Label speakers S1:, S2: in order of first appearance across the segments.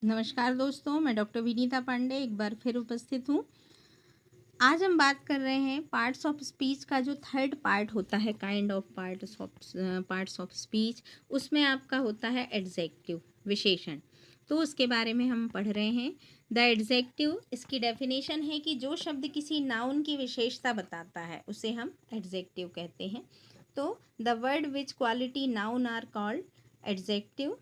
S1: नमस्कार दोस्तों, मैं डॉक्टर विनीता पांडे एक बार फिर उपस्थित हूँ। आज हम बात कर रहे हैं पार्ट्स ऑफ स्पीच का जो थर्ड पार्ट होता है, kind of parts of speech. उसमें आपका होता है एडजेक्टिव, विशेषण। तो उसके बारे में हम पढ़ रहे हैं। द एडजेक्टिव, इसकी डेफिनेशन है कि जो शब्द किसी नाउन की विशेषता बताता है उसे हम एडजेक्टिव कहते हैं। तो the word which quality noun are called adjective.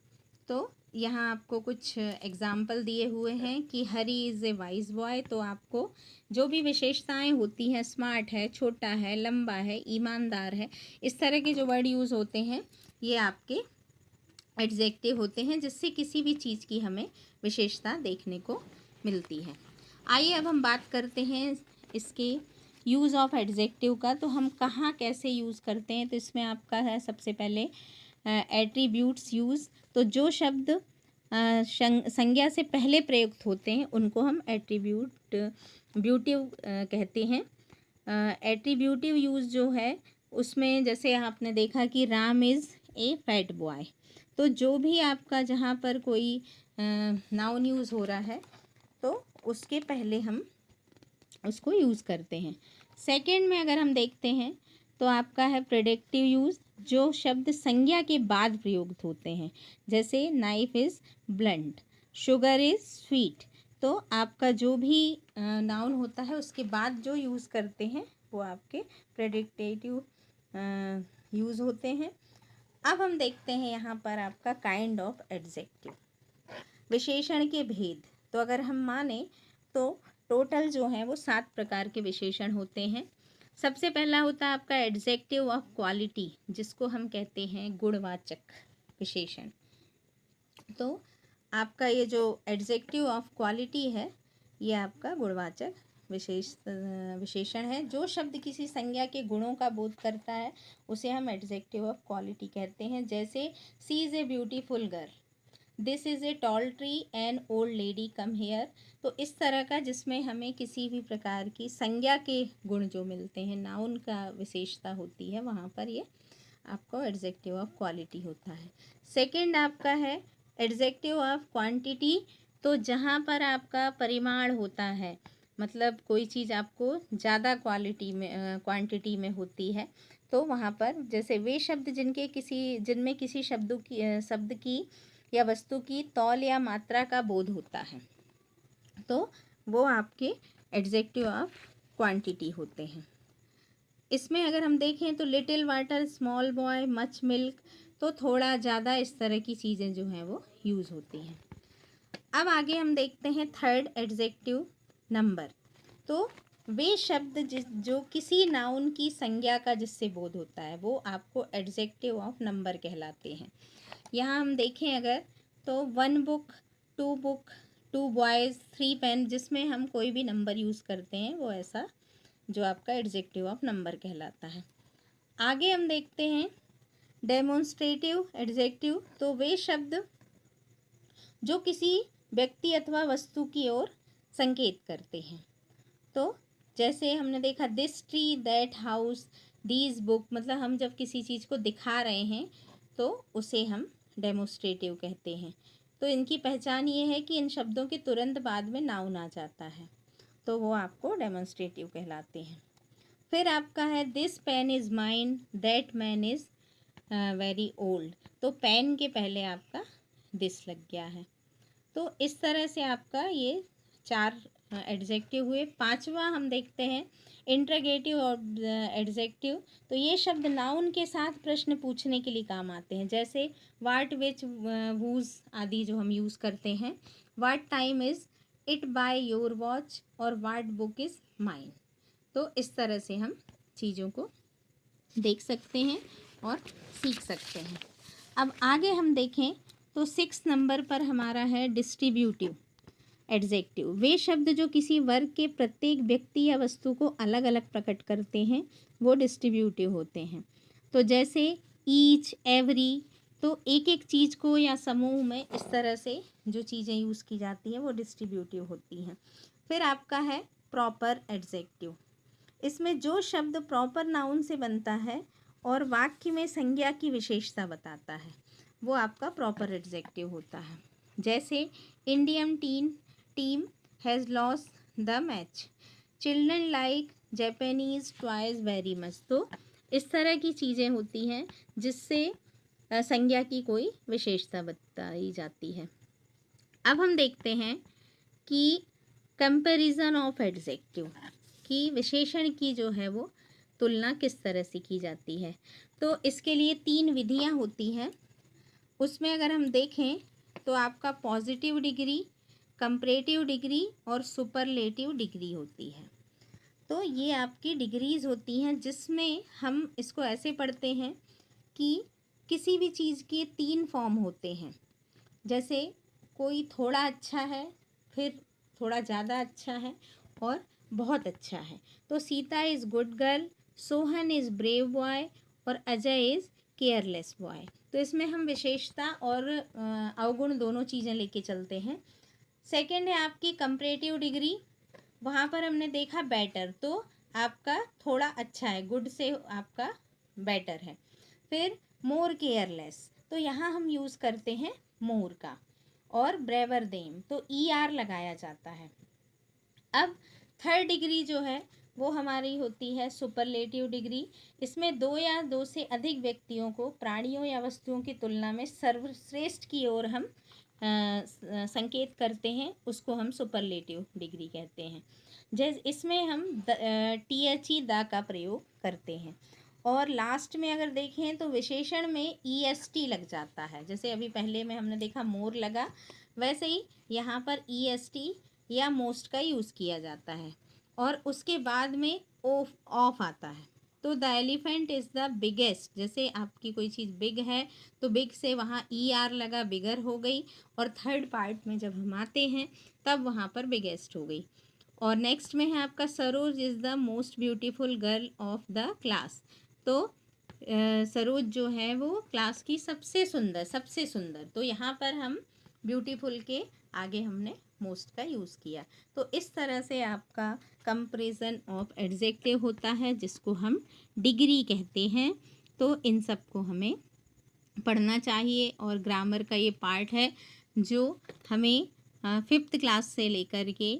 S1: तो यहाँ आपको कुछ एग्जाम्पल दिए हुए हैं कि Hari is a wise boy. तो आपको जो भी विशेषताएं होती हैं, स्मार्ट है, छोटा है, लंबा है, ईमानदार है, इस तरह के जो वर्ड यूज़ होते हैं ये आपके एडजेक्टिव होते हैं, जिससे किसी भी चीज़ की हमें विशेषता देखने को मिलती है। आइए अब हम बात करते हैं इसके यूज़ ऑफ एडजेक्टिव का। तो हम कहाँ कैसे यूज़ करते हैं, तो इसमें आपका है सबसे पहले एट्रीब्यूट्स यूज़। तो जो शब्द संज्ञा से पहले प्रयुक्त होते हैं उनको हम ब्यूटिव कहते हैं। एट्रीब्यूटिव यूज़ जो है उसमें जैसे आपने देखा कि Ram is a fat boy. तो जो भी आपका जहाँ पर कोई नाउन यूज़ हो रहा है तो उसके पहले हम उसको यूज़ करते हैं। सेकंड में अगर हम देखते हैं तो आपका है प्रेडिक्टिव यूज़, जो शब्द संज्ञा के बाद प्रयुक्त होते हैं। जैसे knife is blunt, sugar is sweet. तो आपका जो भी नाउन होता है उसके बाद जो यूज़ करते हैं वो आपके प्रेडिक्टिव यूज़ होते हैं। अब हम देखते हैं यहाँ पर आपका काइंड ऑफ एडजेक्टिव, विशेषण के भेद। तो अगर हम माने तो टोटल जो है वो 7 प्रकार के विशेषण होते हैं। सबसे पहला होता है आपका एडजेक्टिव ऑफ क्वालिटी, जिसको हम कहते हैं गुणवाचक विशेषण। तो आपका ये जो एडजेक्टिव ऑफ क्वालिटी है ये आपका गुणवाचक विशेषण है। जो शब्द किसी संज्ञा के गुणों का बोध करता है उसे हम एडजेक्टिव ऑफ क्वालिटी कहते हैं। जैसे she is a beautiful girl, this is a tall tree and old lady come here. तो इस तरह का जिसमें हमें किसी भी प्रकार की संज्ञा के गुण जो मिलते हैं, नाउन का विशेषता होती है, वहाँ पर ये आपको एडजेक्टिव ऑफ क्वालिटी होता है। सेकंड आपका है एडजेक्टिव ऑफ क्वांटिटी। तो जहाँ पर आपका परिमाण होता है, मतलब कोई चीज़ आपको ज़्यादा क्वांटिटी में होती है, तो वहाँ पर जैसे वे शब्द जिनमें किसी शब्द की या वस्तु की तौल या मात्रा का बोध होता है, तो वो आपके एडजेक्टिव ऑफ क्वांटिटी होते हैं। इसमें अगर हम देखें तो little water, small boy, much milk, तो थोड़ा ज़्यादा, इस तरह की चीज़ें जो हैं वो यूज़ होती हैं। अब आगे हम देखते हैं थर्ड एडजेक्टिव, नंबर। तो वे शब्द जो किसी नाउन की संज्ञा का जिससे बोध होता है वो आपको एडजेक्टिव ऑफ नंबर कहलाते हैं। यहाँ हम देखें अगर तो 1 बुक, 2 बुक, 2 बॉयज़, 3 पेन, जिसमें हम कोई भी नंबर यूज़ करते हैं वो ऐसा जो आपका एडजेक्टिव ऑफ नंबर कहलाता है। आगे हम देखते हैं डेमोन्स्ट्रेटिव एडजेक्टिव। तो वे शब्द जो किसी व्यक्ति अथवा वस्तु की ओर संकेत करते हैं। तो जैसे हमने देखा this tree, that house, these book, मतलब हम जब किसी चीज़ को दिखा रहे हैं तो उसे हम डेमोन्स्ट्रेटिव कहते हैं। तो इनकी पहचान ये है कि इन शब्दों के तुरंत बाद में नाउन आ जाता है, तो वो आपको डेमोन्स्ट्रेटिव कहलाते हैं। फिर आपका है this pen is mine, that man is very old. तो पेन के पहले आपका दिस लग गया है। तो इस तरह से आपका ये 4 एडजेक्टिव हुए। पांचवा हम देखते हैं इंट्रोगेटिव और एडजेक्टिव। तो ये शब्द नाउन के साथ प्रश्न पूछने के लिए काम आते हैं। जैसे वाट, विच, वूज आदि जो हम यूज़ करते हैं। What time is it by your watch, और वाट बुक इज़ माइन। तो इस तरह से हम चीज़ों को देख सकते हैं और सीख सकते हैं। अब आगे हम देखें तो 6 नंबर पर हमारा है डिस्ट्रीब्यूटिव एडजेक्टिव। वे शब्द जो किसी वर्ग के प्रत्येक व्यक्ति या वस्तु को अलग अलग प्रकट करते हैं वो डिस्ट्रीब्यूटिव होते हैं। तो जैसे ईच, एवरी, तो एक एक चीज़ को या समूह में इस तरह से जो चीज़ें यूज़ की जाती हैं वो डिस्ट्रीब्यूटिव होती हैं। फिर आपका है प्रॉपर एडजेक्टिव। इसमें जो शब्द प्रॉपर नाउन से बनता है और वाक्य में संज्ञा की विशेषता बताता है वो आपका प्रॉपर एडजेक्टिव होता है। जैसे Indian team has lost the match, children like Japanese toys very much. तो इस तरह की चीज़ें होती हैं जिससे संज्ञा की कोई विशेषता बताई जाती है। अब हम देखते हैं कि कंपैरिजन ऑफ एडजेक्टिव की विशेषण की जो है वो तुलना किस तरह से की जाती है। तो इसके लिए 3 विधियां होती हैं। उसमें अगर हम देखें तो आपका पॉजिटिव डिग्री, कंपैरेटिव डिग्री और सुपरलेटिव डिग्री होती है। तो ये आपकी डिग्रीज़ होती हैं जिसमें हम इसको ऐसे पढ़ते हैं कि किसी भी चीज़ के 3 फॉर्म होते हैं। जैसे कोई थोड़ा अच्छा है, फिर थोड़ा ज़्यादा अच्छा है और बहुत अच्छा है। तो Sita is good girl, Sohan is brave boy और अजय इज़ केयरलेस बॉय। तो इसमें हम विशेषता और अवगुण दोनों चीज़ें लेके चलते हैं। सेकंड है आपकी कंपैरेटिव डिग्री। वहाँ पर हमने देखा बेटर, तो आपका थोड़ा अच्छा है, गुड से आपका बेटर है। फिर मोर केयरलेस, तो यहाँ हम यूज़ करते हैं मोर का। और ब्रेवर देम, तो ER लगाया जाता है। अब थर्ड डिग्री जो है वो हमारी होती है सुपरलेटिव डिग्री। इसमें 2 या 2 से अधिक व्यक्तियों को प्राणियों या वस्तुओं की तुलना में सर्वश्रेष्ठ की ओर हम संकेत करते हैं, उसको हम सुपरलेटिव डिग्री कहते हैं। जैसे इसमें हम THE द का प्रयोग करते हैं। और लास्ट में अगर देखें तो विशेषण में EST लग जाता है। जैसे अभी पहले में हमने देखा मोर लगा, वैसे ही यहाँ पर EST या मोस्ट का यूज़ किया जाता है। और उसके बाद में ऑफ आता है। तो the elephant is the biggest, जैसे आपकी कोई चीज़ बिग है तो बिग से वहाँ ER लगा, बिगर हो गई। और थर्ड पार्ट में जब हम आते हैं तब वहाँ पर बिगेस्ट हो गई। और नेक्स्ट में है आपका Saroj is the most beautiful girl of the class. तो सरोज जो है वो क्लास की सबसे सुंदर। तो यहाँ पर हम ब्यूटीफुल के आगे हमने मोस्ट का यूज़ किया। तो इस तरह से आपका कंपैरिजन ऑफ एडजेक्टिव होता है जिसको हम डिग्री कहते हैं। तो इन सब को हमें पढ़ना चाहिए। और ग्रामर का ये पार्ट है जो हमें 5th क्लास से लेकर के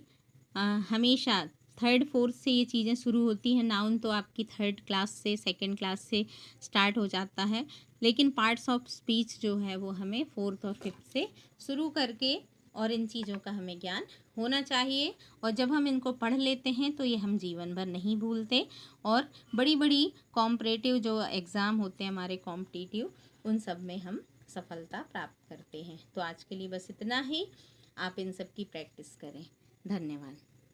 S1: हमेशा 3rd 4th से ये चीज़ें शुरू होती हैं। नाउन तो आपकी 3rd क्लास से 2nd क्लास से स्टार्ट हो जाता है, लेकिन पार्ट्स ऑफ स्पीच जो है वो हमें 4th और 5th से शुरू करके, और इन चीज़ों का हमें ज्ञान होना चाहिए। और जब हम इनको पढ़ लेते हैं तो ये हम जीवन भर नहीं भूलते। और बड़ी बड़ी कॉम्परेटिव जो एग्ज़ाम होते हैं हमारे कॉम्पिटिटिव, उन सब में हम सफलता प्राप्त करते हैं। तो आज के लिए बस इतना ही। आप इन सब की प्रैक्टिस करें। धन्यवाद।